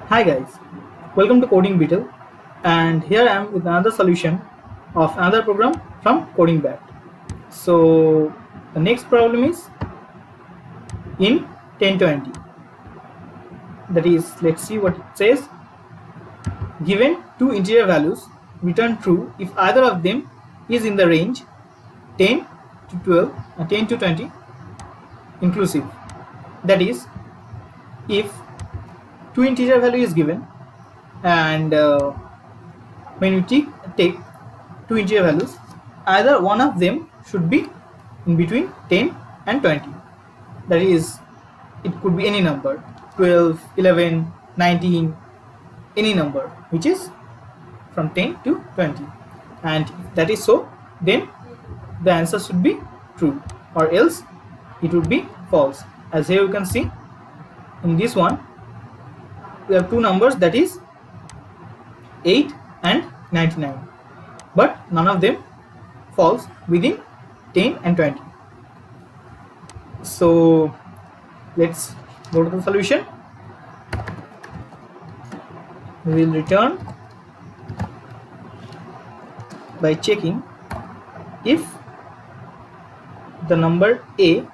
Hi guys, welcome to Coding Beetle, and here I am with another solution of another program from Coding Bat. So the next problem is in 1020. That is, let's see what it says. Given two integer values, return true if either of them is in the range 10 to 12 and 10 to 20 inclusive. That is, if two integer value is given and when you take two integer values, either one of them should be in between 10 and 20. That is, it could be any number, 12, 11, 19, any number which is from 10 to 20. And if that is so, then the answer should be true, or else it would be false. As here you can see, in this one we have two numbers, that is 8 and 99, but none of them falls within 10 and 20. So let's go to the solution. We will return by checking if the number A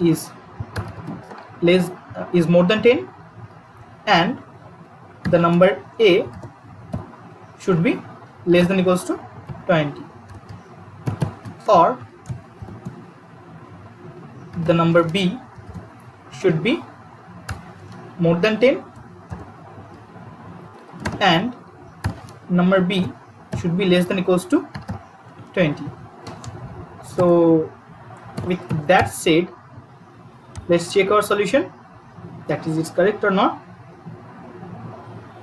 is more than 10 and the number A should be less than equals to 20, or the number B should be more than 10 and number B should be less than equals to 20. So with that said, let's check our solution, that is it's correct or not.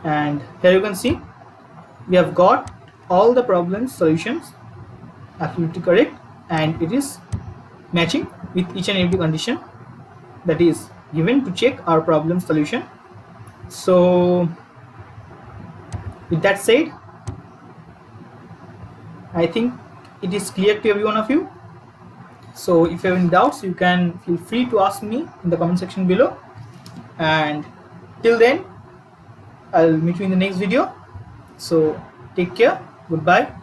And here you can see we have got all the problem solutions absolutely correct, and it is matching with each and every condition that is given to check our problem solution. So with that said, I think it is clear to every one of you. So if you have any doubts, you can feel free to ask me in the comment section below, and till then I'll meet you in the next video. So take care, goodbye.